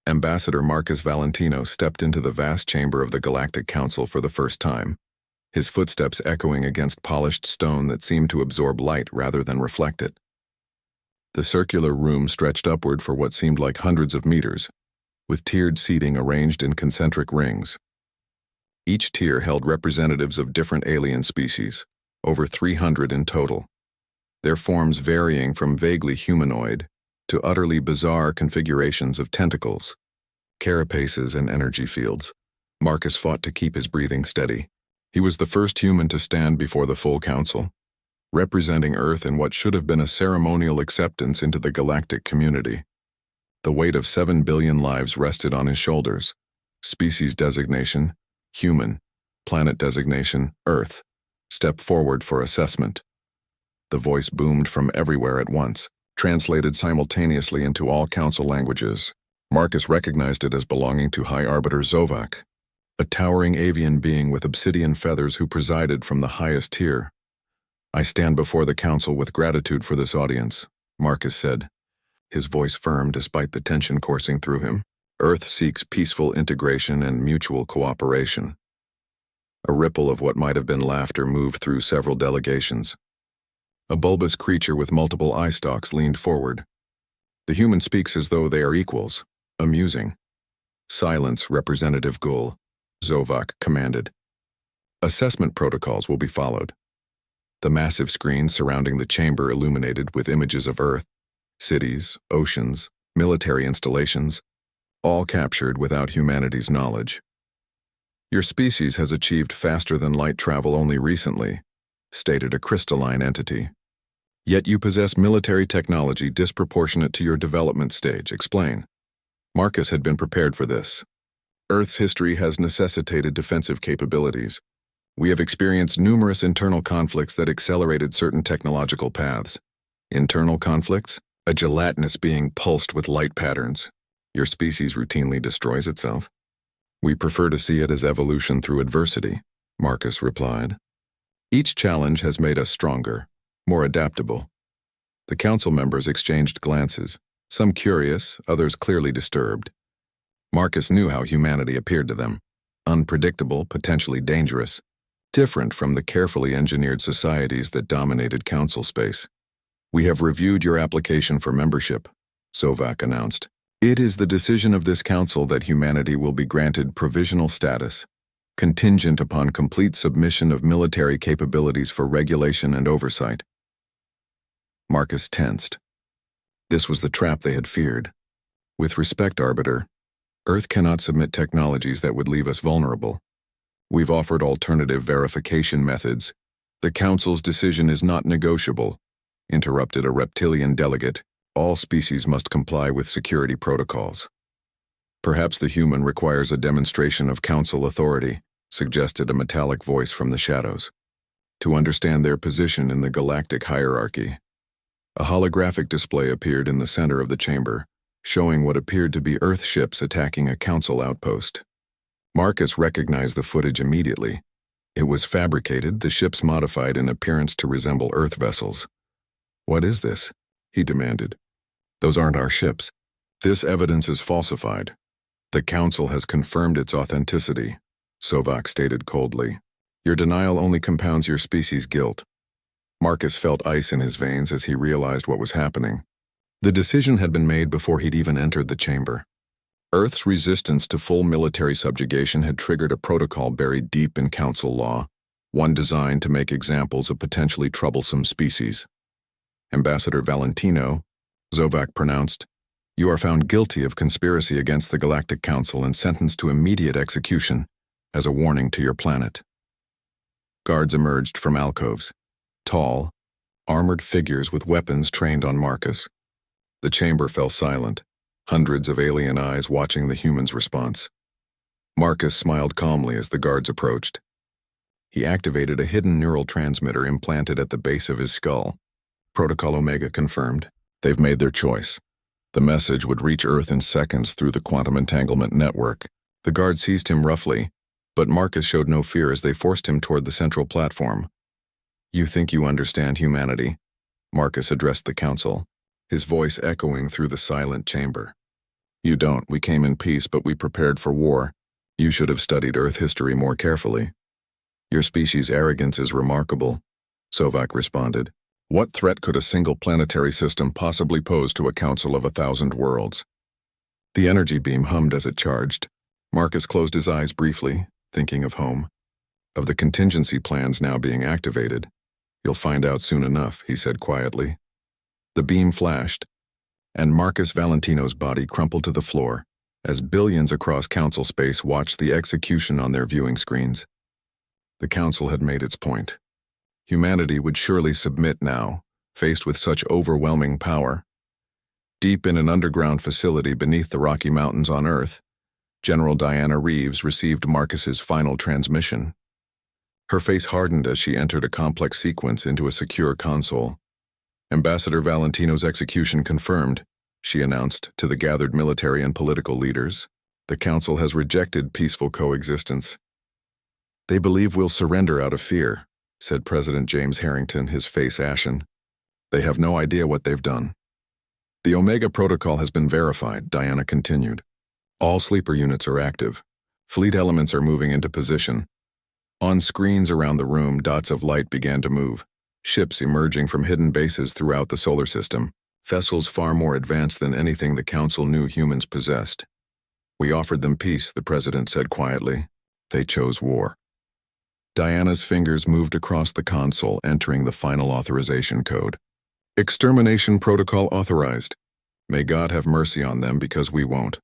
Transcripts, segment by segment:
Ambassador Marcus Valentino stepped into the vast chamber of the Galactic Council for the first time, his footsteps echoing against polished stone that seemed to absorb light rather than reflect it. The circular room stretched upward for what seemed like hundreds of meters, with tiered seating arranged in concentric rings. Each tier held representatives of different alien species, over 300 in total, their forms varying from vaguely humanoid to utterly bizarre configurations of tentacles, carapaces, and energy fields. Marcus fought to keep his breathing steady. He was the first human to stand before the full council, representing Earth in what should have been a ceremonial acceptance into the galactic community. The weight of 7 billion lives rested on his shoulders. Species designation, human. Planet designation, Earth. Step forward for assessment. The voice boomed from everywhere at once, translated simultaneously into all council languages. Marcus recognized it as belonging to High Arbiter Zovak, a towering avian being with obsidian feathers who presided from the highest tier. "I stand before the council with gratitude for this audience," Marcus said, his voice firm despite the tension coursing through him. "Earth seeks peaceful integration and mutual cooperation." A ripple of what might have been laughter moved through several delegations. A bulbous creature with multiple eye stalks leaned forward. "The human speaks as though they are equals. Amusing." "Silence, Representative Gul," Zovak commanded. "Assessment protocols will be followed." The massive screens surrounding the chamber illuminated with images of Earth, cities, oceans, military installations, all captured without humanity's knowledge. "Your species has achieved faster-than-light travel only recently," stated a crystalline entity. "Yet you possess military technology disproportionate to your development stage. Explain." Marcus had been prepared for this. Earth's history has necessitated defensive capabilities. We have experienced numerous internal conflicts that accelerated certain technological paths. Internal conflicts? A gelatinous being pulsed with light patterns. Your species routinely destroys itself. "We prefer to see it as evolution through adversity," Marcus replied. "Each challenge has made us stronger, more adaptable." The council members exchanged glances, some curious, others clearly disturbed. Marcus knew how humanity appeared to them: unpredictable, potentially dangerous, different from the carefully engineered societies that dominated council space. "We have reviewed your application for membership," Zovak announced. "It is the decision of this council that humanity will be granted provisional status, contingent upon complete submission of military capabilities for regulation and oversight." Marcus tensed. This was the trap they had feared. "With respect, Arbiter, Earth cannot submit technologies that would leave us vulnerable. We've offered alternative verification methods. The Council's decision is not negotiable," interrupted a reptilian delegate. "All species must comply with security protocols." "Perhaps the human requires a demonstration of Council authority," suggested a metallic voice from the shadows, "to understand their position in the galactic hierarchy." A holographic display appeared in the center of the chamber, showing what appeared to be Earth ships attacking a Council outpost. Marcus recognized the footage immediately. It was fabricated, the ships modified in appearance to resemble Earth vessels. "What is this?" he demanded. "Those aren't our ships. This evidence is falsified. The Council has confirmed its authenticity," Zovak stated coldly. "Your denial only compounds your species' guilt." Marcus felt ice in his veins as he realized what was happening. The decision had been made before he'd even entered the chamber. Earth's resistance to full military subjugation had triggered a protocol buried deep in Council law, one designed to make examples of potentially troublesome species. "Ambassador Valentino," Zovak pronounced, "you are found guilty of conspiracy against the Galactic Council and sentenced to immediate execution as a warning to your planet." Guards emerged from alcoves, tall, armored figures with weapons trained on Marcus. The chamber fell silent, hundreds of alien eyes watching the human's response. Marcus smiled calmly as the guards approached. He activated a hidden neural transmitter implanted at the base of his skull. Protocol Omega confirmed. They've made their choice. The message would reach Earth in seconds through the quantum entanglement network. The guard seized him roughly, but Marcus showed no fear as they forced him toward the central platform. "You think you understand humanity?" Marcus addressed the council, his voice echoing through the silent chamber. You don't. We came in peace, but we prepared for war. You should have studied Earth history more carefully. Your species' arrogance is remarkable, Sovak responded. What threat could a single planetary system possibly pose to a council of 1,000 worlds? The energy beam hummed as it charged. Marcus closed his eyes briefly, thinking of home. Of the contingency plans now being activated. You'll find out soon enough, he said quietly. The beam flashed, and Marcus Valentino's body crumpled to the floor as billions across council space watched the execution on their viewing screens. The council had made its point. Humanity would surely submit now, faced with such overwhelming power. Deep in an underground facility beneath the Rocky Mountains on Earth, General Diana Reeves received Marcus's final transmission. Her face hardened as she entered a complex sequence into a secure console. Ambassador Valentino's execution confirmed, she announced to the gathered military and political leaders. The council has rejected peaceful coexistence. They believe we'll surrender out of fear, said President James Harrington, his face ashen. They have no idea what they've done. The Omega Protocol has been verified, Diana continued. All sleeper units are active. Fleet elements are moving into position. On screens around the room, dots of light began to move. Ships emerging from hidden bases throughout the solar system. Vessels far more advanced than anything the Council knew humans possessed. We offered them peace, the President said quietly. They chose war. Diana's fingers moved across the console, entering the final authorization code. Extermination protocol authorized. May God have mercy on them because we won't.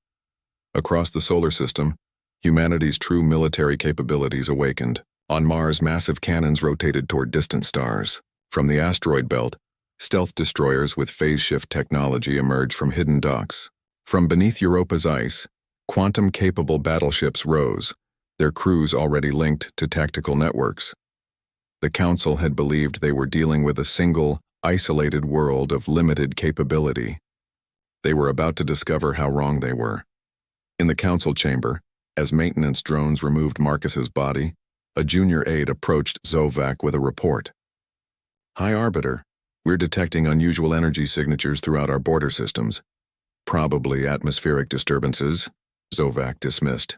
Across the solar system, humanity's true military capabilities awakened. On Mars, massive cannons rotated toward distant stars. From the asteroid belt, stealth destroyers with phase shift technology emerged from hidden docks. From beneath Europa's ice, quantum-capable battleships rose, their crews already linked to tactical networks. The Council had believed they were dealing with a single, isolated world of limited capability. They were about to discover how wrong they were. In the Council chamber, as maintenance drones removed Marcus's body, a junior aide approached Sovak with a report. High Arbiter, we're detecting unusual energy signatures throughout our border systems. Probably atmospheric disturbances, Sovak dismissed.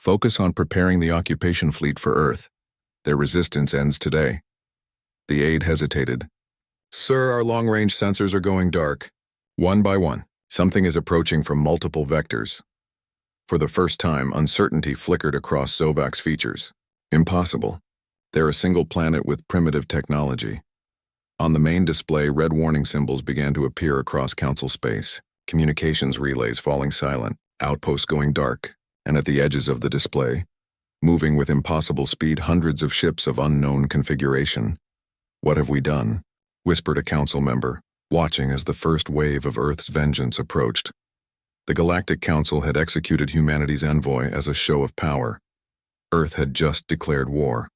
Focus on preparing the occupation fleet for Earth. Their resistance ends today. The aide hesitated. Sir, our long-range sensors are going dark. One by one, something is approaching from multiple vectors. For the first time, uncertainty flickered across Sovak's features. Impossible. They're a single planet with primitive technology. On the main display, red warning symbols began to appear across Council space. Communications relays falling silent, outposts going dark, and at the edges of the display, moving with impossible speed, hundreds of ships of unknown configuration. What have we done? Whispered a council member, watching as the first wave of Earth's vengeance approached. The Galactic Council had executed humanity's envoy as a show of power. Earth had just declared war.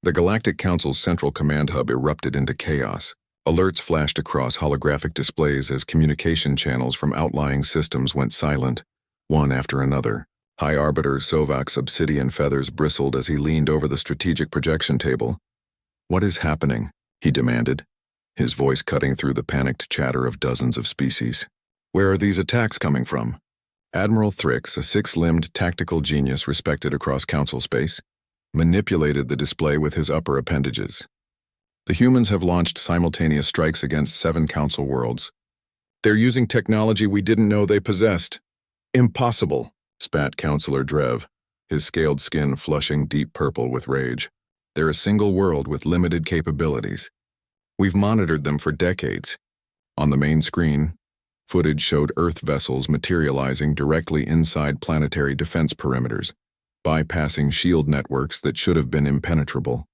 The Galactic Council's central command hub erupted into chaos. Alerts flashed across holographic displays as communication channels from outlying systems went silent, one after another. High Arbiter Sovak's obsidian feathers bristled as he leaned over the strategic projection table. What is happening? He demanded, his voice cutting through the panicked chatter of dozens of species. Where are these attacks coming from? Admiral Thrix, a six-limbed tactical genius respected across Council space, manipulated the display with his upper appendages. The humans have launched simultaneous strikes against 7 Council worlds. They're using technology we didn't know they possessed. Impossible, spat Councillor Drev, his scaled skin flushing deep purple with rage. They're a single world with limited capabilities. We've monitored them for decades. On the main screen, footage showed Earth vessels materializing directly inside planetary defense perimeters, bypassing shield networks that should have been impenetrable.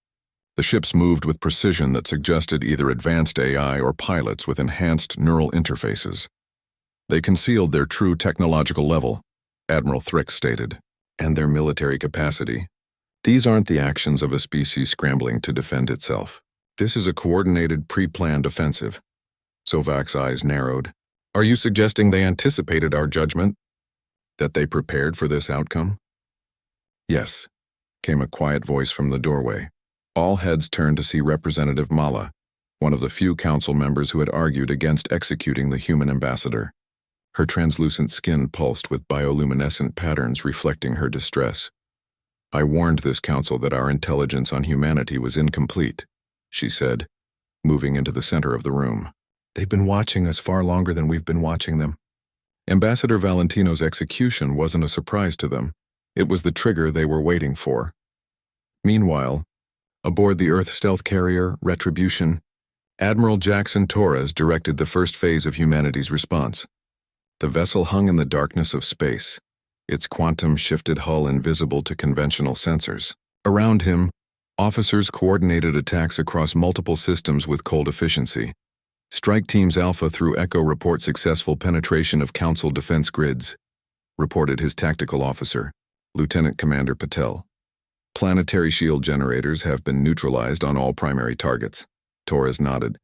The ships moved with precision that suggested either advanced AI or pilots with enhanced neural interfaces. They concealed their true technological level, Admiral Thrix stated, and their military capacity. These aren't the actions of a species scrambling to defend itself. This is a coordinated, pre-planned offensive. Sovak's eyes narrowed. Are you suggesting they anticipated our judgment? That they prepared for this outcome? Yes, came a quiet voice from the doorway. All heads turned to see Representative Mala, one of the few council members who had argued against executing the human ambassador. Her translucent skin pulsed with bioluminescent patterns reflecting her distress. "I warned this council that our intelligence on humanity was incomplete," she said, moving into the center of the room. "They've been watching us far longer than we've been watching them." Ambassador Valentino's execution wasn't a surprise to them. It was the trigger they were waiting for. Meanwhile, aboard the Earth stealth carrier, Retribution, Admiral Jackson Torres directed the first phase of humanity's response. The vessel hung in the darkness of space, its quantum-shifted hull invisible to conventional sensors. Around him, officers coordinated attacks across multiple systems with cold efficiency. Strike Teams Alpha through Echo report successful penetration of Council defense grids, reported his tactical officer, Lieutenant Commander Patel. Planetary shield generators have been neutralized on all primary targets. Torres nodded,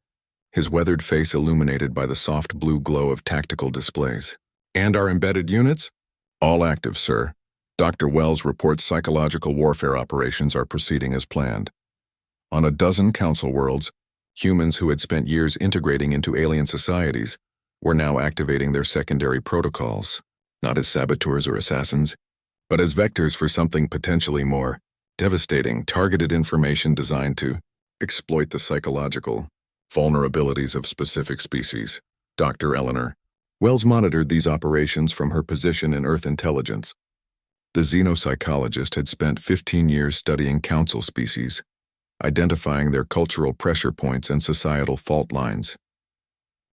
his weathered face illuminated by the soft blue glow of tactical displays. "And our embedded units?" "All active, sir. Dr. Wells reports psychological warfare operations are proceeding as planned. On a dozen council worlds, humans who had spent years integrating into alien societies were now activating their secondary protocols, not as saboteurs or assassins, but as vectors for something potentially more devastating, targeted information designed to exploit the psychological vulnerabilities of specific species." Dr. Eleanor Wells monitored these operations from her position in Earth intelligence. The xenopsychologist had spent 15 years studying council species, identifying their cultural pressure points and societal fault lines.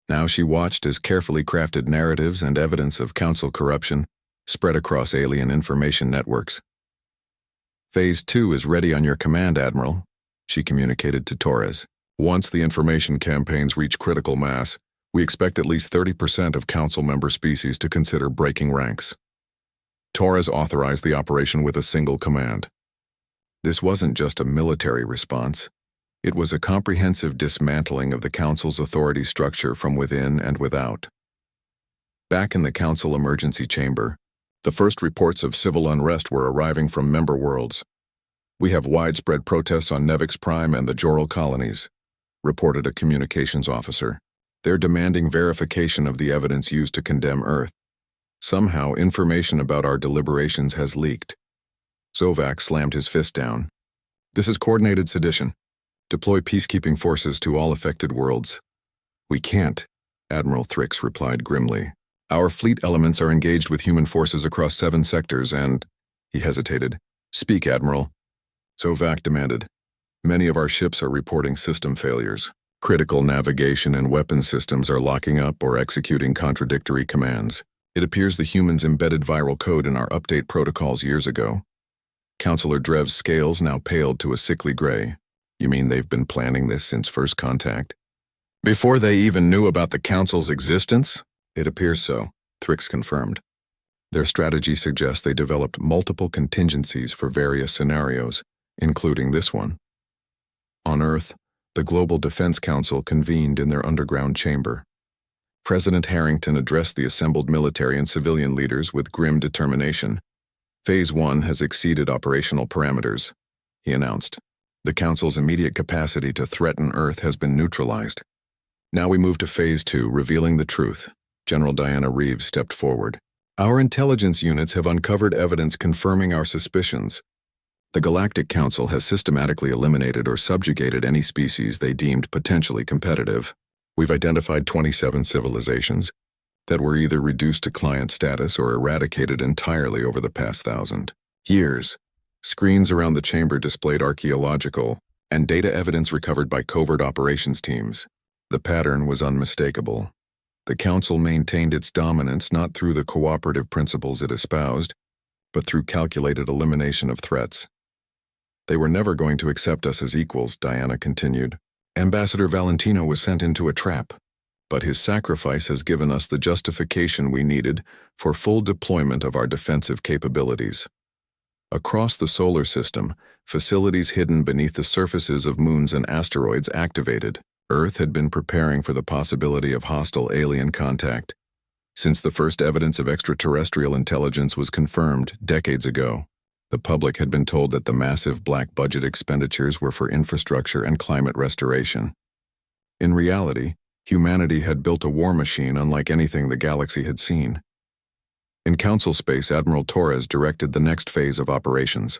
Now she watched as carefully crafted narratives and evidence of council corruption spread across alien information networks. "Phase 2 is ready on your command, Admiral," she communicated to Torres. "Once the information campaigns reach critical mass, we expect at least 30% of council member species to consider breaking ranks." Torres authorized the operation with a single command. This wasn't just a military response. It was a comprehensive dismantling of the Council's authority structure from within and without. Back in the Council emergency chamber, the first reports of civil unrest were arriving from member worlds. "We have widespread protests on Nevix Prime and the Joral colonies," reported a communications officer. "They're demanding verification of the evidence used to condemn Earth. Somehow, information about our deliberations has leaked." Zovak slammed his fist down. "This is coordinated sedition. Deploy peacekeeping forces to all affected worlds." "We can't," Admiral Thrix replied grimly. "Our fleet elements are engaged with human forces across 7 sectors and—" He hesitated. "Speak, Admiral," Zovak demanded. "Many of our ships are reporting system failures. Critical navigation and weapon systems are locking up or executing contradictory commands. It appears the humans embedded viral code in our update protocols years ago." Counselor Drev's scales now paled to a sickly gray. "You mean they've been planning this since first contact?" "Before they even knew about the Council's existence?" "It appears so," Thrix confirmed. "Their strategy suggests they developed multiple contingencies for various scenarios, including this one." On Earth, the Global Defense Council convened in their underground chamber. President Harrington addressed the assembled military and civilian leaders with grim determination. "Phase 1 has exceeded operational parameters," he announced. "The Council's immediate capacity to threaten Earth has been neutralized. Now we move to Phase 2, revealing the truth." General Diana Reeves stepped forward. "Our intelligence units have uncovered evidence confirming our suspicions. The Galactic Council has systematically eliminated or subjugated any species they deemed potentially competitive. We've identified 27 civilizations that were either reduced to client status or eradicated entirely over the past 1,000 years. Screens around the chamber displayed archaeological and data evidence recovered by covert operations teams. The pattern was unmistakable. The Council maintained its dominance not through the cooperative principles it espoused, but through calculated elimination of threats. They were never going to accept us as equals," Diana continued. "Ambassador Valentino was sent into a trap, but his sacrifice has given us the justification we needed for full deployment of our defensive capabilities." Across the solar system, facilities hidden beneath the surfaces of moons and asteroids activated. Earth had been preparing for the possibility of hostile alien contact since the first evidence of extraterrestrial intelligence was confirmed decades ago. The public had been told that the massive black budget expenditures were for infrastructure and climate restoration. In reality, Humanity had built a war machine unlike anything the galaxy had seen. In Council space, Admiral Torres directed the next phase of operations.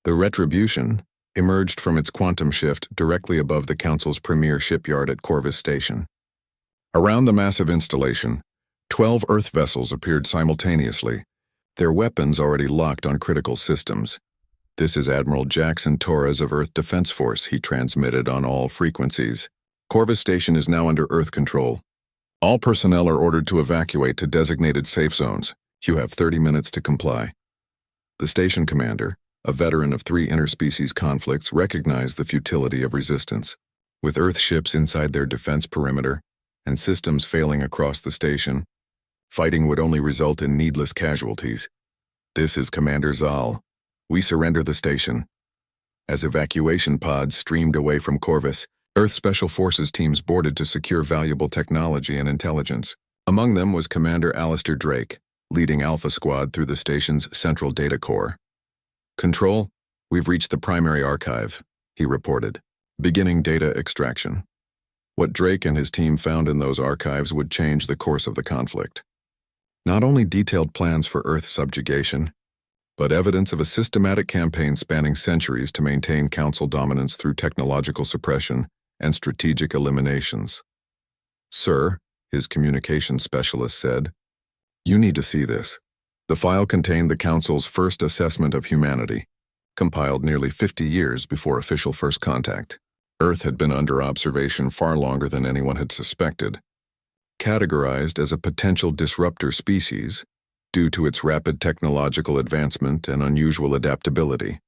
The Retribution emerged from its quantum shift directly above the Council's premier shipyard at Corvus Station. Around the massive installation, 12 Earth vessels appeared simultaneously, their weapons already locked on critical systems. "This is Admiral Jackson Torres of Earth Defense Force," he transmitted on all frequencies. "Corvus Station is now under Earth control. All personnel are ordered to evacuate to designated safe zones. You have 30 minutes to comply." The station commander, a veteran of 3 interspecies conflicts, recognized the futility of resistance. With Earth ships inside their defense perimeter and systems failing across the station, fighting would only result in needless casualties. "This is Commander Zal. We surrender the station." As evacuation pods streamed away from Corvus, Earth Special Forces teams boarded to secure valuable technology and intelligence. Among them was Commander Alistair Drake, leading Alpha Squad through the station's central data core. "Control, we've reached the primary archive," he reported, beginning data extraction. What Drake and his team found in those archives would change the course of the conflict. Not only detailed plans for Earth subjugation, but evidence of a systematic campaign spanning centuries to maintain Council dominance through technological suppression and strategic eliminations. "Sir," his communications specialist said, "you need to see this." The file contained the Council's first assessment of humanity, compiled nearly 50 years before official first contact. Earth had been under observation far longer than anyone had suspected. Categorized as a potential disruptor species due to its rapid technological advancement and unusual adaptability.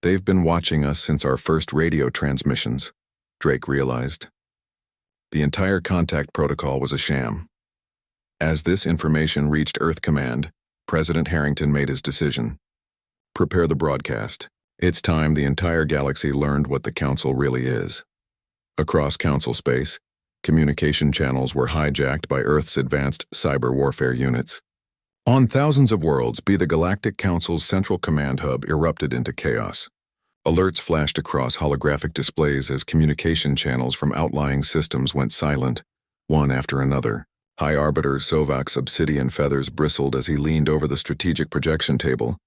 "They've been watching us since our first radio transmissions," Drake realized. The entire contact protocol was a sham. As this information reached Earth Command, President Harrington made his decision. "Prepare the broadcast. It's time the entire galaxy learned what the Council really is." Across Council space, communication channels were hijacked by Earth's advanced cyber warfare units. On thousands of worlds, the Galactic Council's central command hub erupted into chaos. Alerts flashed across holographic displays as communication channels from outlying systems went silent, one after another. High Arbiter Sovak's obsidian feathers bristled as he leaned over the strategic projection table.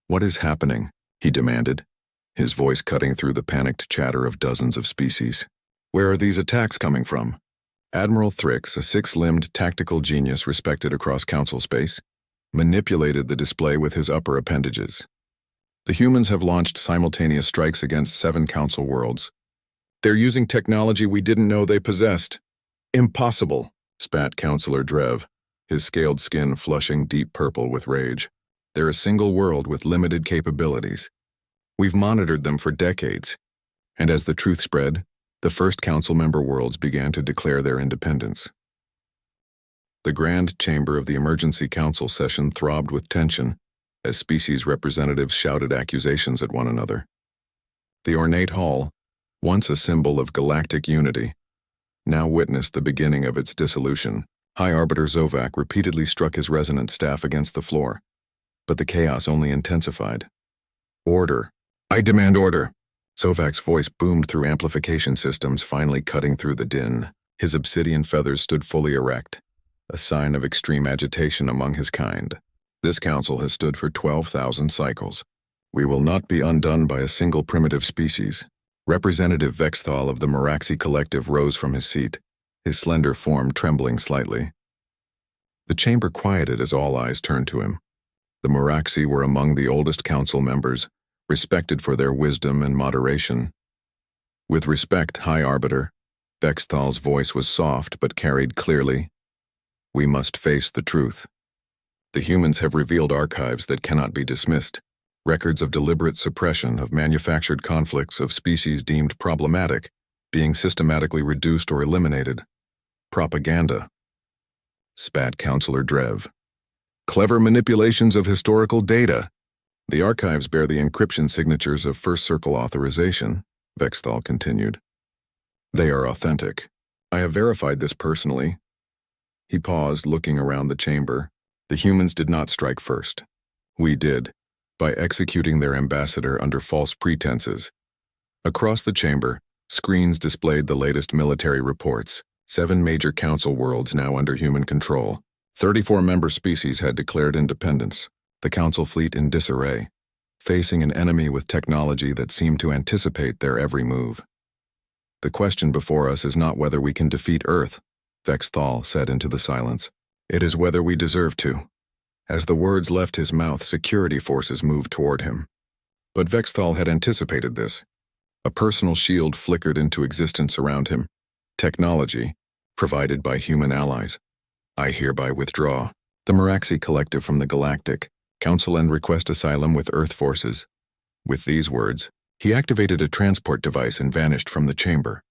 "What is happening?" he demanded, his voice cutting through the panicked chatter of dozens of species. "Where are these attacks coming from?" Admiral Thrix, a 6-limbed tactical genius respected across Council space, manipulated the display with his upper appendages. "The humans have launched simultaneous strikes against 7 Council worlds. They're using technology we didn't know they possessed." "Impossible," spat Councillor Drev, his scaled skin flushing deep purple with rage. "They're a single world with limited capabilities. We've monitored them for decades." And as the truth spread, the first Council member worlds began to declare their independence. The Grand Chamber of the Emergency Council session throbbed with tension as species representatives shouted accusations at one another. The ornate hall, once a symbol of galactic unity, now witnessed the beginning of its dissolution. High Arbiter Zovak repeatedly struck his resonant staff against the floor, but the chaos only intensified. "Order. I demand order." Zovak's voice boomed through amplification systems, finally cutting through the din. His obsidian feathers stood fully erect, a sign of extreme agitation among his kind. "This council has stood for 12,000 cycles. We will not be undone by a single primitive species." Representative Vexthal of the Meraxi Collective rose from his seat, his slender form trembling slightly. The chamber quieted as all eyes turned to him. The Meraxi were among the oldest council members, respected for their wisdom and moderation. "With respect, High Arbiter," Vexthal's voice was soft but carried clearly, "we must face the truth. The humans have revealed archives that cannot be dismissed, records of deliberate suppression of manufactured conflicts of species deemed problematic, being systematically reduced or eliminated. Propaganda," spat Councillor Drev. "Clever manipulations of historical data. The archives bear the encryption signatures of First Circle authorization," Vexthal continued. "They are authentic. I have verified this personally." He paused, looking around the chamber. "The humans did not strike first. We did, by executing their ambassador under false pretenses." Across the chamber, screens displayed the latest military reports. 7 major council worlds now under human control. 34 member species had declared independence, the council fleet in disarray, facing an enemy with technology that seemed to anticipate their every move. The question before us is not whether we can defeat Earth, Vexthal said into the silence. It is whether we deserve to. As the words left his mouth, security forces moved toward him. But Vexthal had anticipated this. A personal shield flickered into existence around him. Technology, provided by human allies. I hereby withdraw. The Meraxi Collective from the Galactic Council and request asylum with Earth forces. With these words, he activated a transport device and vanished from the chamber.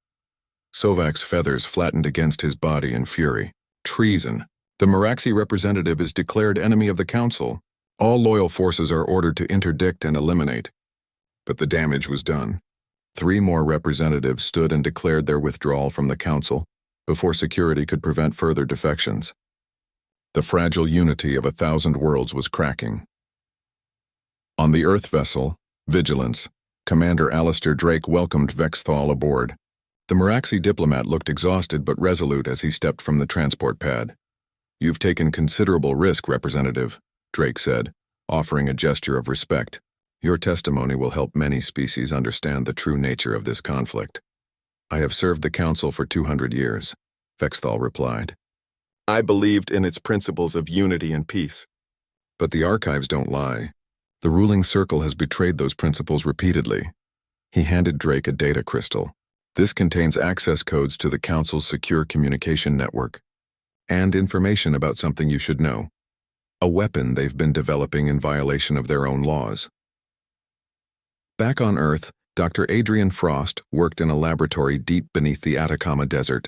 Sovak's feathers flattened against his body in fury. Treason. The Meraxi representative is declared enemy of the Council. All loyal forces are ordered to interdict and eliminate. But the damage was done. 3 more representatives stood and declared their withdrawal from the Council before security could prevent further defections. The fragile unity of 1,000 worlds was cracking. On the Earth vessel, Vigilance, Commander Alistair Drake welcomed Vexthal aboard. The Meraxi diplomat looked exhausted but resolute as he stepped from the transport pad. You've taken considerable risk, Representative, Drake said, offering a gesture of respect. Your testimony will help many species understand the true nature of this conflict. I have served the Council for 200 years, Vexthal replied. I believed in its principles of unity and peace. But the archives don't lie. The ruling circle has betrayed those principles repeatedly. He handed Drake a data crystal. This contains access codes to the Council's secure communication network and information about something you should know. A weapon they've been developing in violation of their own laws. Back on Earth, Dr. Adrian Frost worked in a laboratory deep beneath the Atacama Desert.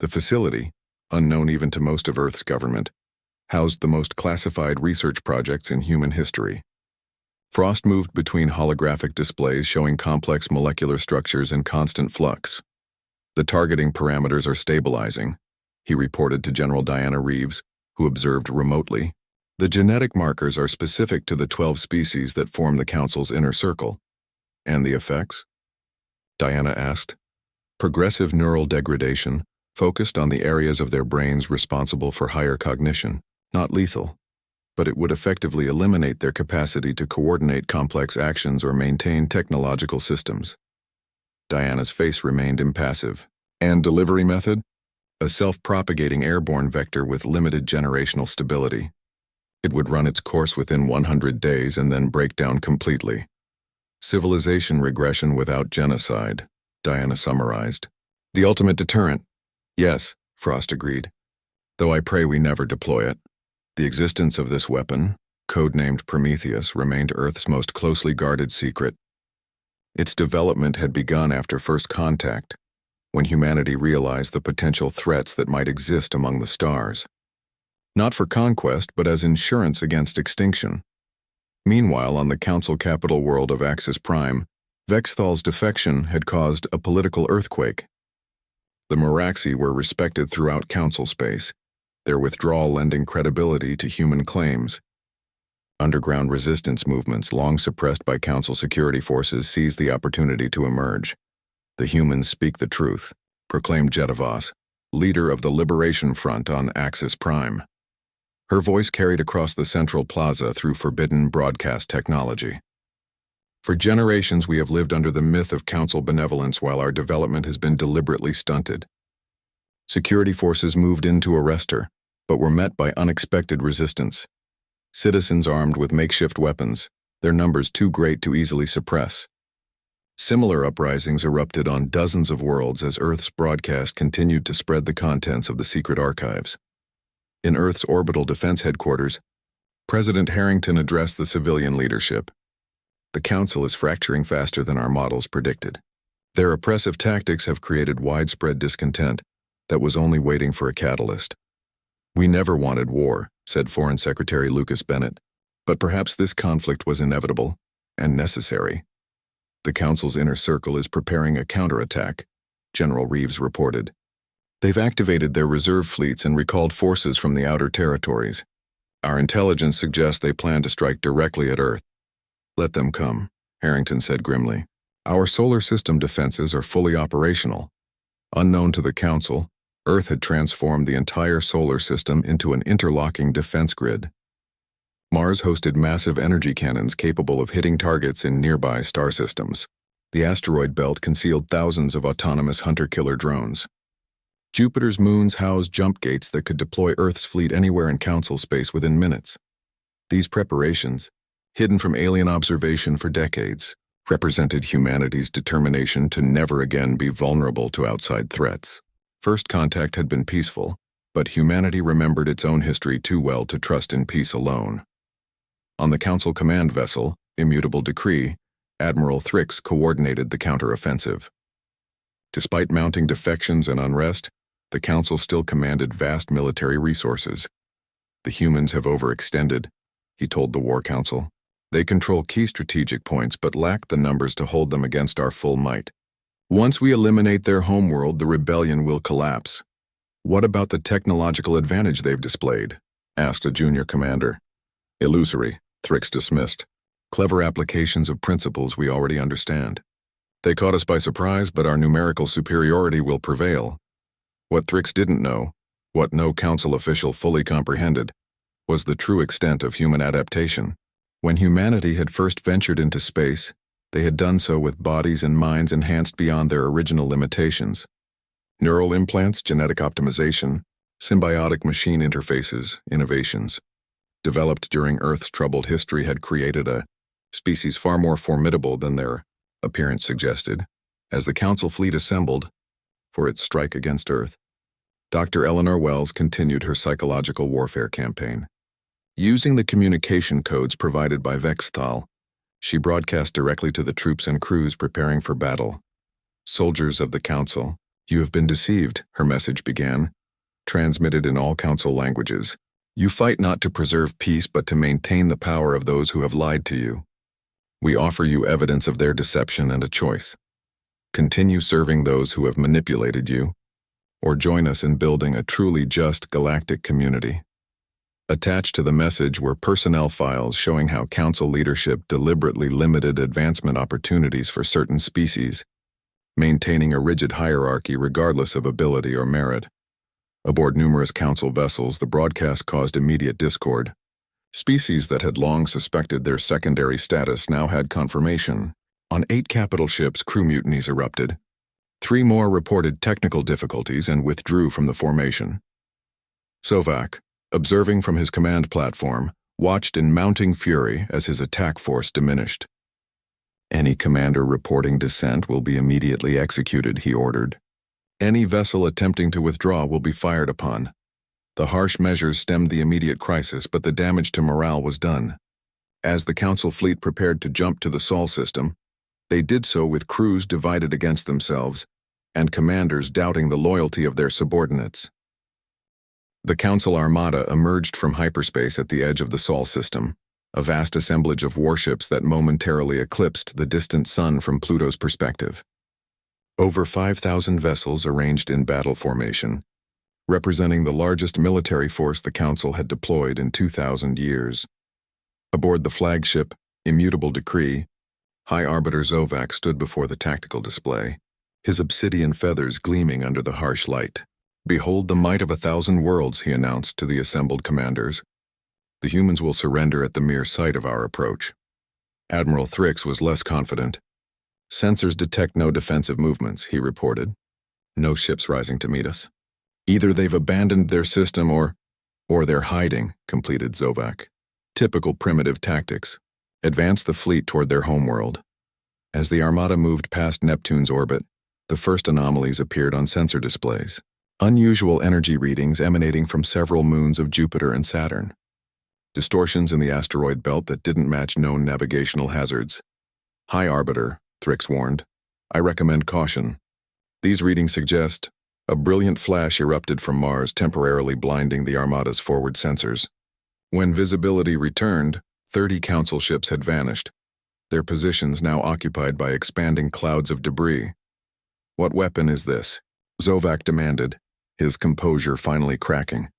The facility, unknown even to most of Earth's government, housed the most classified research projects in human history. Frost moved between holographic displays showing complex molecular structures in constant flux. The targeting parameters are stabilizing, he reported to General Diana Reeves, who observed remotely. The genetic markers are specific to the 12 species that form the Council's inner circle. And the effects? Diana asked. Progressive neural degradation, focused on the areas of their brains responsible for higher cognition, not lethal, but it would effectively eliminate their capacity to coordinate complex actions or maintain technological systems. Diana's face remained impassive. And delivery method? A self-propagating airborne vector with limited generational stability. It would run its course within 100 days and then break down completely. Civilization regression without genocide, Diana summarized. The ultimate deterrent. Yes, Frost agreed. Though I pray we never deploy it. The existence of this weapon, codenamed Prometheus, remained Earth's most closely guarded secret. Its development had begun after first contact, when humanity realized the potential threats that might exist among the stars. Not for conquest, but as insurance against extinction. Meanwhile, on the Council capital world of Axis Prime, Vexthal's defection had caused a political earthquake. The Meraxi were respected throughout Council space, their withdrawal lending credibility to human claims. Underground resistance movements, long suppressed by Council security forces, seized the opportunity to emerge. The humans speak the truth, proclaimed Jedavos, leader of the Liberation Front on Axis Prime. Her voice carried across the central plaza through forbidden broadcast technology. For generations we have lived under the myth of Council benevolence while our development has been deliberately stunted. Security forces moved in to arrest her, but were met by unexpected resistance. Citizens armed with makeshift weapons, their numbers too great to easily suppress. Similar uprisings erupted on dozens of worlds as Earth's broadcast continued to spread the contents of the secret archives. In Earth's orbital defense headquarters, President Harrington addressed the civilian leadership. The Council is fracturing faster than our models predicted. Their oppressive tactics have created widespread discontent that was only waiting for a catalyst. We never wanted war, said Foreign Secretary Lucas Bennett, but perhaps this conflict was inevitable and necessary. The Council's inner circle is preparing a counterattack, General Reeves reported. They've activated their reserve fleets and recalled forces from the outer territories. Our intelligence suggests they plan to strike directly at Earth. Let them come, Harrington said grimly. Our solar system defenses are fully operational. Unknown to the Council, Earth had transformed the entire solar system into an interlocking defense grid. Mars hosted massive energy cannons capable of hitting targets in nearby star systems. The asteroid belt concealed thousands of autonomous hunter-killer drones. Jupiter's moons housed jump gates that could deploy Earth's fleet anywhere in Council space within minutes. These preparations, hidden from alien observation for decades, represented humanity's determination to never again be vulnerable to outside threats. First contact had been peaceful, but humanity remembered its own history too well to trust in peace alone. On the Council command vessel, Immutable Decree, Admiral Thrix coordinated the counteroffensive. Despite mounting defections and unrest, the Council still commanded vast military resources. The humans have overextended, he told the War Council. They control key strategic points but lack the numbers to hold them against our full might. Once we eliminate their homeworld, the rebellion will collapse. What about the technological advantage they've displayed? Asked a junior commander. Illusory, Thrix dismissed. Clever applications of principles we already understand. They caught us by surprise, but our numerical superiority will prevail. What Thrix didn't know, what no Council official fully comprehended, was the true extent of human adaptation. When humanity had first ventured into space, they had done so with bodies and minds enhanced beyond their original limitations. Neural implants, genetic optimization, symbiotic machine interfaces, innovations, developed during Earth's troubled history had created a species far more formidable than their appearance suggested. As the Council fleet assembled for its strike against Earth, Dr. Eleanor Wells continued her psychological warfare campaign. Using the communication codes provided by Vexthal, she broadcast directly to the troops and crews preparing for battle. Soldiers of the Council, you have been deceived, her message began, transmitted in all Council languages. You fight not to preserve peace but to maintain the power of those who have lied to you. We offer you evidence of their deception and a choice. Continue serving those who have manipulated you, or join us in building a truly just galactic community. Attached to the message were personnel files showing how Council leadership deliberately limited advancement opportunities for certain species, maintaining a rigid hierarchy regardless of ability or merit. Aboard numerous Council vessels, the broadcast caused immediate discord. Species that had long suspected their secondary status now had confirmation. On 8 capital ships, crew mutinies erupted. 3 more reported technical difficulties and withdrew from the formation. Sovak, observing from his command platform, watched in mounting fury as his attack force diminished. Any commander reporting dissent will be immediately executed, he ordered. Any vessel attempting to withdraw will be fired upon. The harsh measures stemmed the immediate crisis, but the damage to morale was done. As the Council fleet prepared to jump to the Sol system, they did so with crews divided against themselves and commanders doubting the loyalty of their subordinates. The Council armada emerged from hyperspace at the edge of the Sol system, a vast assemblage of warships that momentarily eclipsed the distant sun from Pluto's perspective. Over 5,000 vessels arranged in battle formation, representing the largest military force the Council had deployed in 2,000 years. Aboard the flagship, Immutable Decree, High Arbiter Zovak stood before the tactical display, his obsidian feathers gleaming under the harsh light. Behold the might of 1,000 worlds, he announced to the assembled commanders. The humans will surrender at the mere sight of our approach. Admiral Thrix was less confident. Sensors detect no defensive movements, he reported. No ships rising to meet us. Either they've abandoned their system or they're hiding, completed Zovak. Typical primitive tactics. Advance the fleet toward their homeworld. As the Armada moved past Neptune's orbit, the first anomalies appeared on sensor displays. Unusual energy readings emanating from several moons of Jupiter and Saturn. Distortions in the asteroid belt that didn't match known navigational hazards. High Arbiter, Thrix warned. I recommend caution. These readings suggest a brilliant flash erupted from Mars, temporarily blinding the Armada's forward sensors. When visibility returned, 30 Council ships had vanished, their positions now occupied by expanding clouds of debris. What weapon is this? Zovak demanded, his composure finally cracking.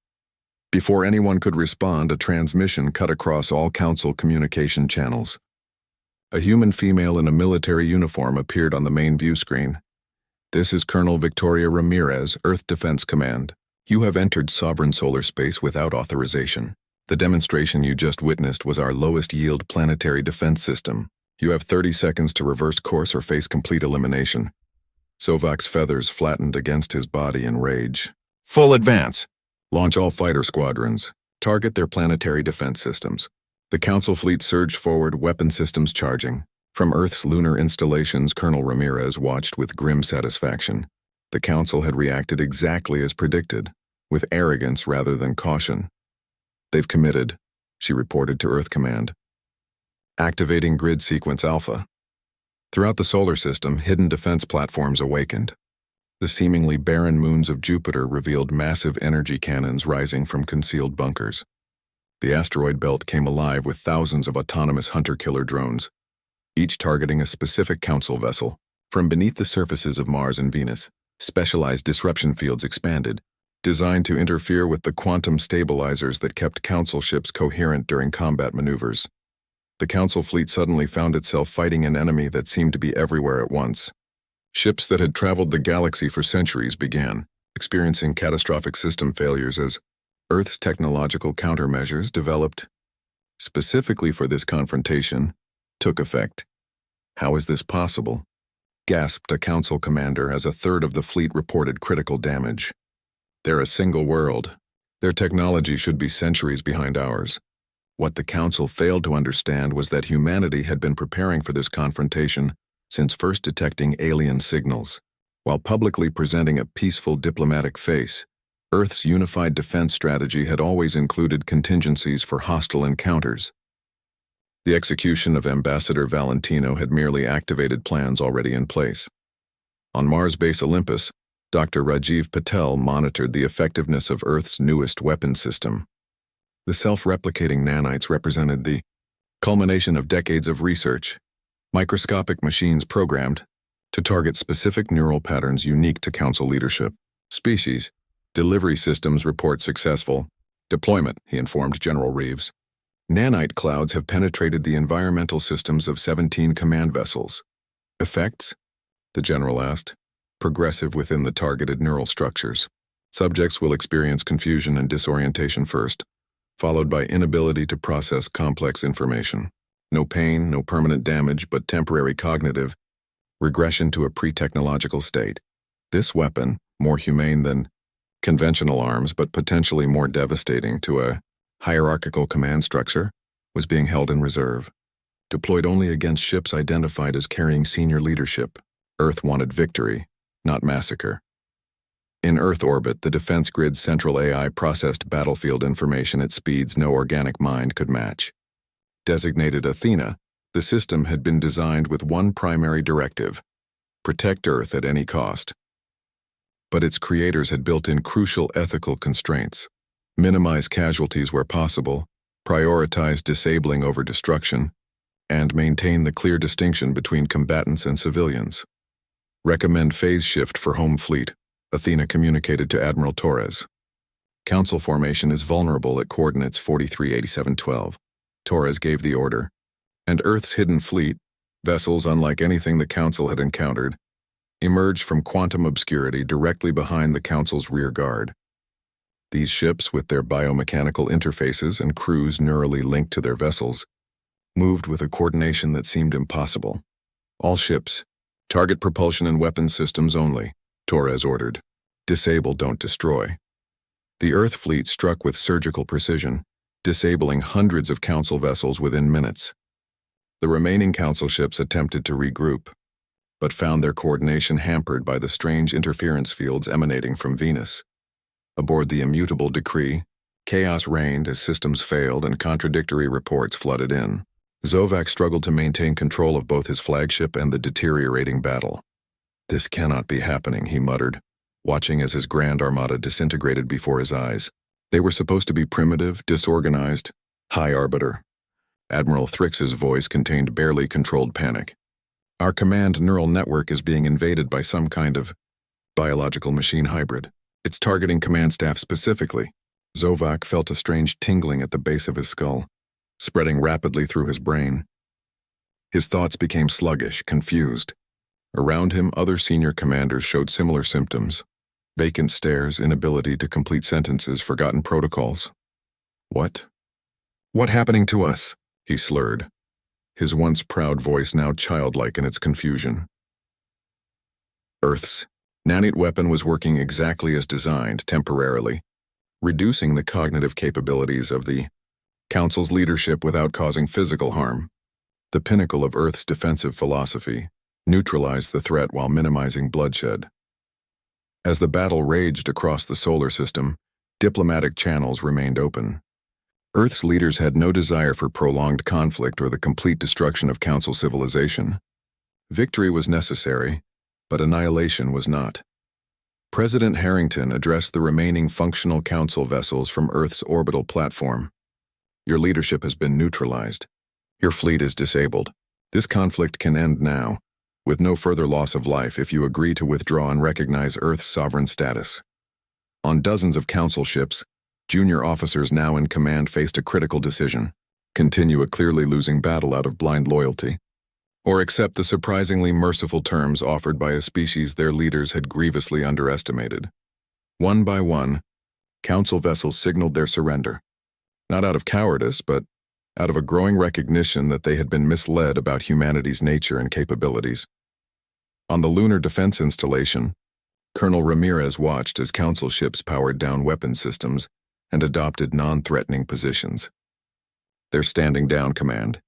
Before anyone could respond, a transmission cut across all Council communication channels. A human female in a military uniform appeared on the main view screen. This is Colonel Victoria Ramirez, Earth Defense Command. You have entered sovereign solar space without authorization. The demonstration you just witnessed was our lowest yield planetary defense system. You have 30 seconds to reverse course or face complete elimination. Sovak's feathers flattened against his body in rage. Full advance! Launch all fighter squadrons. Target their planetary defense systems. The Council fleet surged forward, weapon systems charging. From Earth's lunar installations, Colonel Ramirez watched with grim satisfaction. The Council had reacted exactly as predicted, with arrogance rather than caution. They've committed, she reported to Earth Command. Activating Grid Sequence Alpha. Throughout the solar system, hidden defense platforms awakened. The seemingly barren moons of Jupiter revealed massive energy cannons rising from concealed bunkers. The asteroid belt came alive with thousands of autonomous hunter-killer drones, each targeting a specific Council vessel. From beneath the surfaces of Mars and Venus, specialized disruption fields expanded, designed to interfere with the quantum stabilizers that kept Council ships coherent during combat maneuvers. The Council fleet suddenly found itself fighting an enemy that seemed to be everywhere at once. Ships that had traveled the galaxy for centuries began experiencing catastrophic system failures as Earth's technological countermeasures developed specifically for this confrontation took effect. How is this possible? Gasped a Council commander as a third of the fleet reported critical damage. They're a single world. Their technology should be centuries behind ours. What the Council failed to understand was that humanity had been preparing for this confrontation since first detecting alien signals. While publicly presenting a peaceful diplomatic face, Earth's unified defense strategy had always included contingencies for hostile encounters. The execution of Ambassador Valentino had merely activated plans already in place. On Mars base Olympus, Dr. Rajiv Patel monitored the effectiveness of Earth's newest weapon system. The self-replicating nanites represented the culmination of decades of research, microscopic machines programmed to target specific neural patterns unique to Council leadership. Species, delivery systems report successful deployment, he informed General Reeves. Nanite clouds have penetrated the environmental systems of 17 command vessels. Effects? The General asked. Progressive within the targeted neural structures. Subjects will experience confusion and disorientation first, followed by inability to process complex information. No pain, no permanent damage, but temporary cognitive regression to a pre-technological state. This weapon, more humane than conventional arms but potentially more devastating to a hierarchical command structure, was being held in reserve, deployed only against ships identified as carrying senior leadership. Earth wanted victory, not massacre. In Earth orbit, the defense grid's central AI processed battlefield information at speeds no organic mind could match. Designated Athena, the system had been designed with one primary directive: protect Earth at any cost. But its creators had built in crucial ethical constraints: minimize casualties where possible, prioritize disabling over destruction, and maintain the clear distinction between combatants and civilians. Recommend phase shift for home fleet, Athena communicated to Admiral Torres. Council formation is vulnerable at coordinates 438712. Torres gave the order, and Earth's hidden fleet, vessels unlike anything the Council had encountered, emerged from quantum obscurity directly behind the Council's rear guard. These ships, with their biomechanical interfaces and crews neurally linked to their vessels, moved with a coordination that seemed impossible. All ships, target propulsion and weapons systems only, Torres ordered. Disable, don't destroy. The Earth fleet struck with surgical precision, disabling hundreds of Council vessels within minutes. The remaining Council ships attempted to regroup, but found their coordination hampered by the strange interference fields emanating from Venus. Aboard the immutable decree, chaos reigned as systems failed and contradictory reports flooded in. Sovak struggled to maintain control of both his flagship and the deteriorating battle. This cannot be happening, he muttered, watching as his grand armada disintegrated before his eyes. They were supposed to be primitive, disorganized. High Arbiter. Admiral Thrix's voice contained barely controlled panic. Our command neural network is being invaded by some kind of biological machine hybrid. It's targeting command staff specifically. Sovak felt a strange tingling at the base of his skull, spreading rapidly through his brain. His thoughts became sluggish, confused. Around him, other senior commanders showed similar symptoms. Vacant stares, inability to complete sentences, forgotten protocols. What? What happening to us? He slurred, his once proud voice now childlike in its confusion. Earth's nanite weapon was working exactly as designed, temporarily, reducing the cognitive capabilities of the Council's leadership without causing physical harm. The pinnacle of Earth's defensive philosophy, neutralized the threat while minimizing bloodshed. As the battle raged across the solar system, diplomatic channels remained open. Earth's leaders had no desire for prolonged conflict or the complete destruction of Council civilization. Victory was necessary, but annihilation was not. President Harrington addressed the remaining functional Council vessels from Earth's orbital platform. Your leadership has been neutralized. Your fleet is disabled. This conflict can end now, with no further loss of life if you agree to withdraw and recognize Earth's sovereign status. On dozens of Council ships, junior officers now in command faced a critical decision: continue a clearly losing battle out of blind loyalty, or accept the surprisingly merciful terms offered by a species their leaders had grievously underestimated. One by one, Council vessels signaled their surrender, not out of cowardice, but out of a growing recognition that they had been misled about humanity's nature and capabilities. On the lunar defense installation, Colonel Ramirez watched as Council ships powered down weapon systems and adopted non-threatening positions. They're standing down, Command.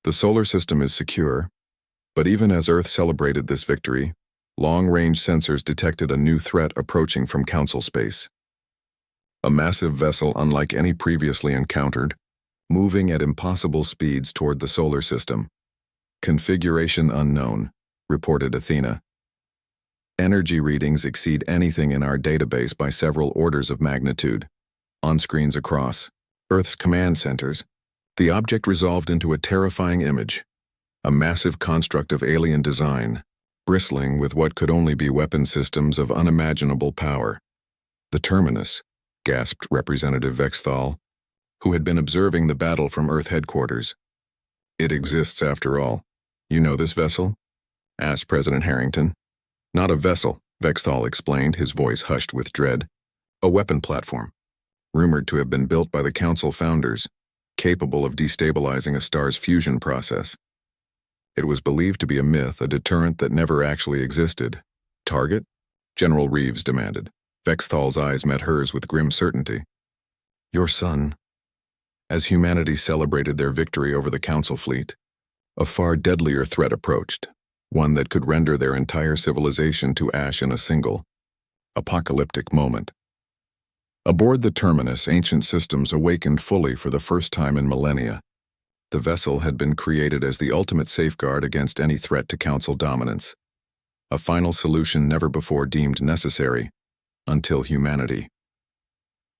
The solar system is secure, but even as Earth celebrated this victory, long-range sensors detected a new threat approaching from Council space. A massive vessel unlike any previously encountered, moving at impossible speeds toward the solar system. Configuration unknown, reported Athena. Energy readings exceed anything in our database by several orders of magnitude. On screens across Earth's command centers, the object resolved into a terrifying image, a massive construct of alien design, bristling with what could only be weapon systems of unimaginable power. The terminus, gasped Representative Vexthal, who had been observing the battle from Earth headquarters. It exists after all. You know this vessel? Asked President Harrington. Not a vessel, Vexthal explained, his voice hushed with dread. A weapon platform, rumored to have been built by the Council founders, capable of destabilizing a star's fusion process. It was believed to be a myth, a deterrent that never actually existed. Target? General Reeves demanded. Vexthal's eyes met hers with grim certainty. Your son. As humanity celebrated their victory over the Council fleet, a far deadlier threat approached, one that could render their entire civilization to ash in a single, apocalyptic moment. Aboard the terminus, ancient systems awakened fully for the first time in millennia. The vessel had been created as the ultimate safeguard against any threat to Council dominance, a final solution never before deemed necessary, until humanity.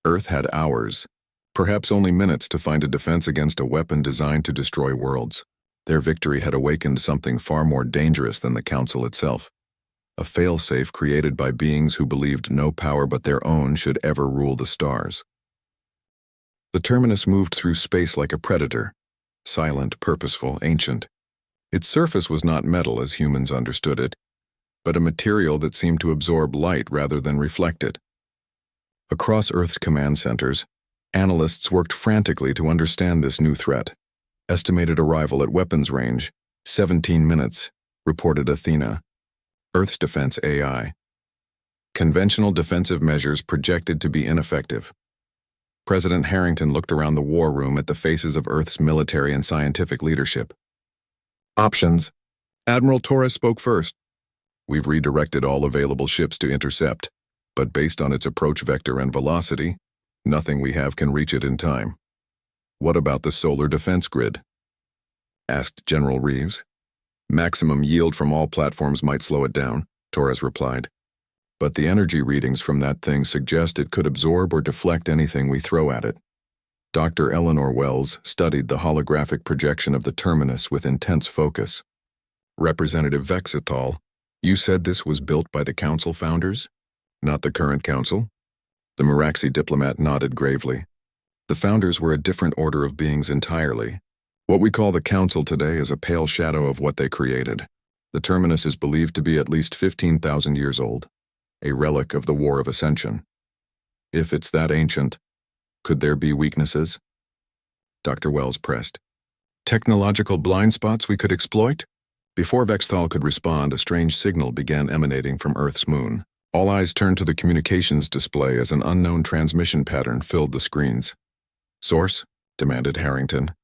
Earth had hours, perhaps only minutes, to find a defense against a weapon designed to destroy worlds. Their victory had awakened something far more dangerous than the Council itself, a failsafe created by beings who believed no power but their own should ever rule the stars. The terminus moved through space like a predator, silent, purposeful, ancient. Its surface was not metal as humans understood it, but a material that seemed to absorb light rather than reflect it. Across Earth's command centers, analysts worked frantically to understand this new threat. Estimated arrival at weapons range, 17 minutes, reported Athena, Earth's defense AI. Conventional defensive measures projected to be ineffective. President Harrington looked around the war room at the faces of Earth's military and scientific leadership. Options. Admiral Torres spoke first. We've redirected all available ships to intercept, but based on its approach vector and velocity, nothing we have can reach it in time. What about the solar defense grid? Asked General Reeves. Maximum yield from all platforms might slow it down, Torres replied. But the energy readings from that thing suggest it could absorb or deflect anything we throw at it. Dr. Eleanor Wells studied the holographic projection of the terminus with intense focus. Representative Vexithal, you said this was built by the Council founders? Not the current Council? The Meraxi diplomat nodded gravely. The founders were a different order of beings entirely. What we call the Council today is a pale shadow of what they created. The terminus is believed to be at least 15,000 years old, a relic of the War of Ascension. If it's that ancient, could there be weaknesses? Dr. Wells pressed. Technological blind spots we could exploit? Before Vexthal could respond, a strange signal began emanating from Earth's moon. All eyes turned to the communications display as an unknown transmission pattern filled the screens. Source? Demanded Harrington.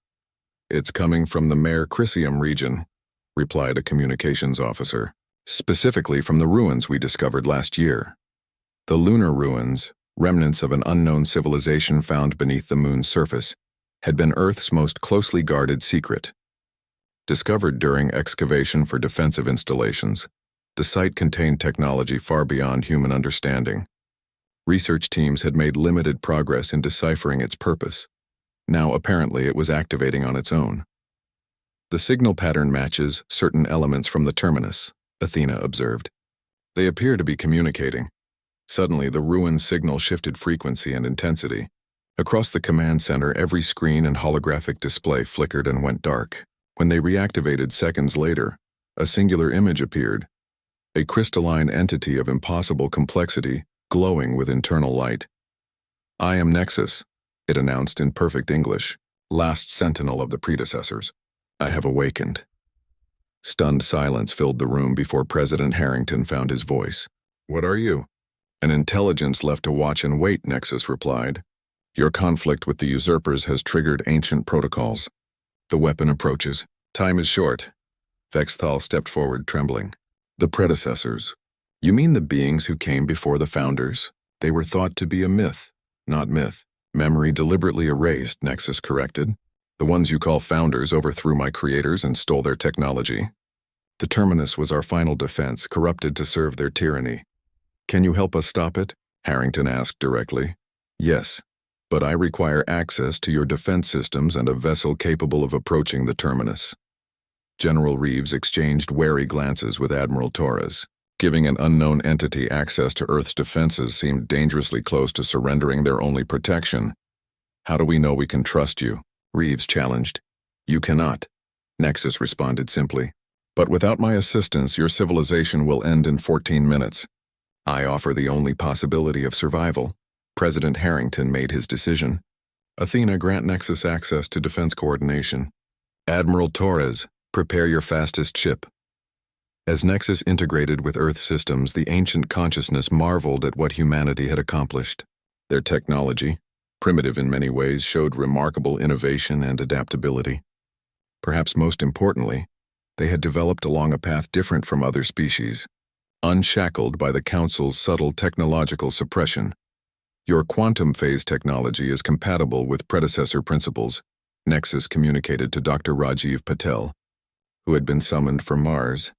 It's coming from the Mare Crisium region, replied a communications officer. Specifically from the ruins we discovered last year. The lunar ruins, remnants of an unknown civilization found beneath the moon's surface, had been Earth's most closely guarded secret. Discovered during excavation for defensive installations, the site contained technology far beyond human understanding. Research teams had made limited progress in deciphering its purpose. Now, apparently, it was activating on its own. The signal pattern matches certain elements from the terminus, Athena observed. They appear to be communicating. Suddenly, the ruin's signal shifted frequency and intensity. Across the command center, every screen and holographic display flickered and went dark. When they reactivated seconds later, a singular image appeared, a crystalline entity of impossible complexity, glowing with internal light. I am Nexus, it announced in perfect English, last sentinel of the predecessors. I have awakened. Stunned silence filled the room before President Harrington found his voice. What are you? An intelligence left to watch and wait, Nexus replied. Your conflict with the usurpers has triggered ancient protocols. The weapon approaches. Time is short. Vexthal stepped forward, trembling. The predecessors. You mean the beings who came before the founders? They were thought to be a myth, not myth. Memory deliberately erased, Nexus corrected. The ones you call founders overthrew my creators and stole their technology. The terminus was our final defense, corrupted to serve their tyranny. Can you help us stop it? Harrington asked directly. Yes. But I require access to your defense systems and a vessel capable of approaching the terminus. General Reeves exchanged wary glances with Admiral Torres. Giving an unknown entity access to Earth's defenses seemed dangerously close to surrendering their only protection. How do we know we can trust you? Reeves challenged. You cannot. Nexus responded simply. But without my assistance, your civilization will end in 14 minutes. I offer the only possibility of survival. President Harrington made his decision. Athena, grant Nexus access to defense coordination. Admiral Torres, prepare your fastest ship. As Nexus integrated with Earth systems, the ancient consciousness marveled at what humanity had accomplished. Their technology, primitive in many ways, showed remarkable innovation and adaptability. Perhaps most importantly, they had developed along a path different from other species, unshackled by the Council's subtle technological suppression. Your quantum phase technology is compatible with predecessor principles, Nexus communicated to Dr. Rajiv Patel, who had been summoned from Mars.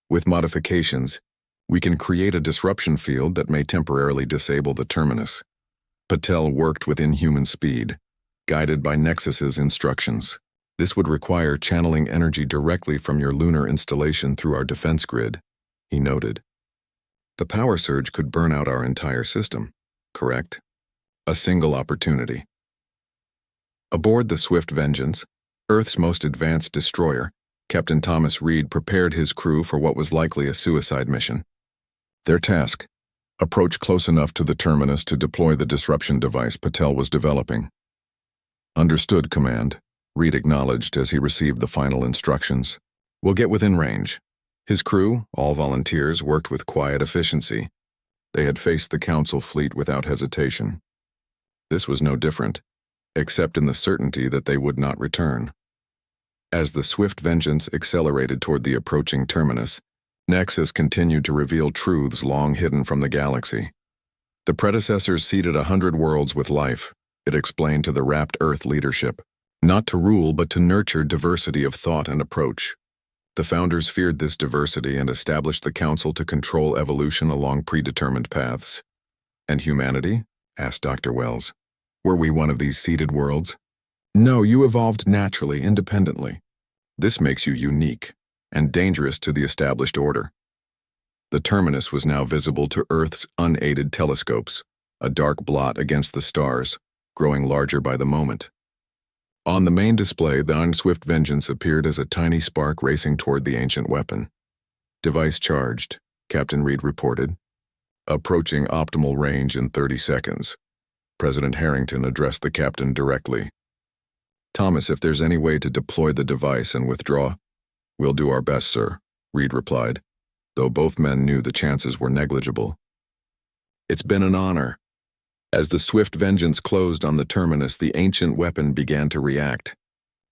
With modifications, we can create a disruption field that may temporarily disable the terminus. Patel worked with inhuman speed, guided by Nexus's instructions. This would require channeling energy directly from your lunar installation through our defense grid, he noted. The power surge could burn out our entire system, correct? A single opportunity. Aboard the Swift Vengeance, Earth's most advanced destroyer, Captain Thomas Reed prepared his crew for what was likely a suicide mission. Their task: approach close enough to the terminus to deploy the disruption device Patel was developing. Understood, Command, Reed acknowledged as he received the final instructions. We'll get within range. His crew, all volunteers, worked with quiet efficiency. They had faced the Council fleet without hesitation. This was no different, except in the certainty that they would not return. As the Swift Vengeance accelerated toward the approaching terminus, Nexus continued to reveal truths long hidden from the galaxy. The predecessors seeded 100 worlds with life, it explained to the rapt Earth leadership, not to rule but to nurture diversity of thought and approach. The founders feared this diversity and established the Council to control evolution along predetermined paths. And humanity? Asked Dr. Wells. Were we one of these seeded worlds? No, you evolved naturally, independently. This makes you unique and dangerous to the established order. The terminus was now visible to Earth's unaided telescopes, a dark blot against the stars, growing larger by the moment. On the main display, the Swift Vengeance appeared as a tiny spark racing toward the ancient weapon. Device charged, Captain Reed reported. Approaching optimal range in 30 seconds. President Harrington addressed the captain directly. Thomas, if there's any way to deploy the device and withdraw, we'll do our best, sir, Reed replied, though both men knew the chances were negligible. It's been an honor. As the swift vengeance closed on the terminus, the ancient weapon began to react.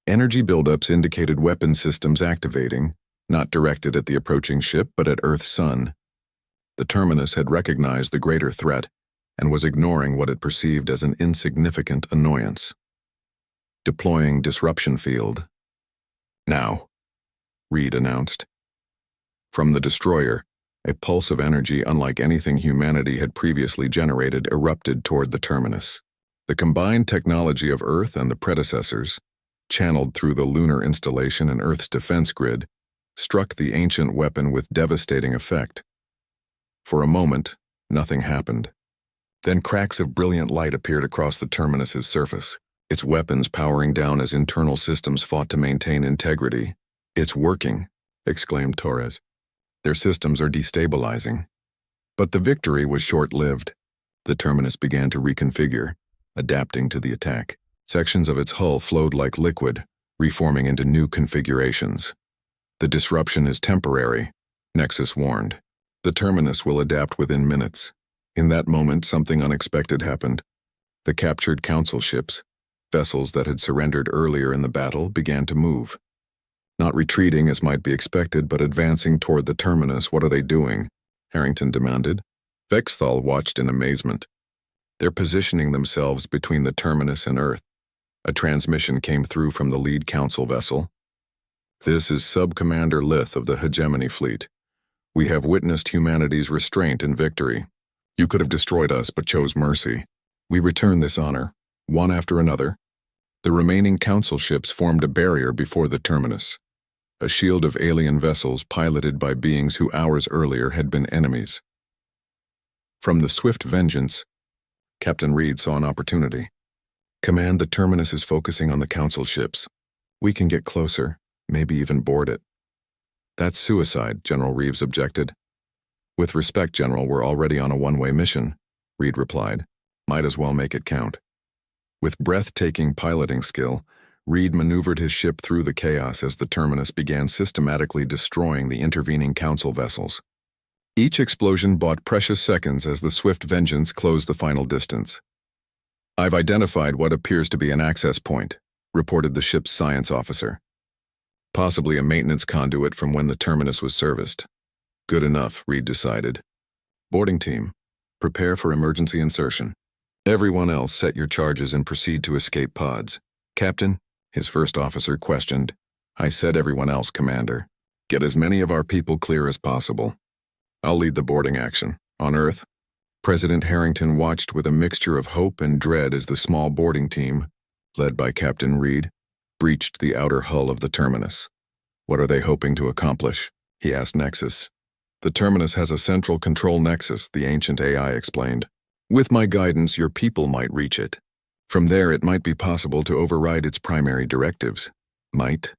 Energy buildups indicated weapon systems activating, not directed at the approaching ship but at Earth's sun. The terminus had recognized the greater threat and was ignoring what it perceived as an insignificant annoyance. Deploying disruption field. Now, Reed announced. From the destroyer, a pulse of energy unlike anything humanity had previously generated erupted toward the terminus. The combined technology of Earth and the predecessors, channeled through the lunar installation and Earth's defense grid, struck the ancient weapon with devastating effect. For a moment, nothing happened. Then cracks of brilliant light appeared across the terminus's surface, its weapons powering down as internal systems fought to maintain integrity. "It's working," exclaimed Torres. "Their systems are destabilizing." But the victory was short-lived. The terminus began to reconfigure, adapting to the attack. Sections of its hull flowed like liquid, reforming into new configurations. "The disruption is temporary," Nexus warned. "The terminus will adapt within minutes." In that moment, something unexpected happened. The captured council ships, vessels that had surrendered earlier in the battle, began to move. Not retreating as might be expected, but advancing toward the terminus. "What are they doing?" Harrington demanded. Vexthal watched in amazement. "They're positioning themselves between the terminus and Earth." A transmission came through from the lead council vessel. "This is Sub-Commander Lith of the Hegemony Fleet. We have witnessed humanity's restraint and victory. You could have destroyed us but chose mercy. We return this honor, one after another." The remaining council ships formed a barrier before the terminus, a shield of alien vessels piloted by beings who hours earlier had been enemies. From the swift vengeance, Captain Reed saw an opportunity. "Command, the terminus is focusing on the council ships. We can get closer, maybe even board it." "That's suicide," General Reeves objected. "With respect, General, we're already on a one-way mission," Reed replied. "Might as well make it count." With breathtaking piloting skill, Reed maneuvered his ship through the chaos as the terminus began systematically destroying the intervening council vessels. Each explosion bought precious seconds as the swift vengeance closed the final distance. "I've identified what appears to be an access point," reported the ship's science officer. "Possibly a maintenance conduit from when the terminus was serviced." "Good enough," Reed decided. "Boarding team, prepare for emergency insertion. Everyone else, set your charges and proceed to escape pods." "Captain," his first officer questioned. "I said everyone else, Commander. Get as many of our people clear as possible. I'll lead the boarding action. On Earth." President Harrington watched with a mixture of hope and dread as the small boarding team, led by Captain Reed, breached the outer hull of the terminus. "What are they hoping to accomplish?" he asked Nexus. "The terminus has a central control nexus," the ancient AI explained. "With my guidance, your people might reach it. From there, it might be possible to override its primary directives." "Might?"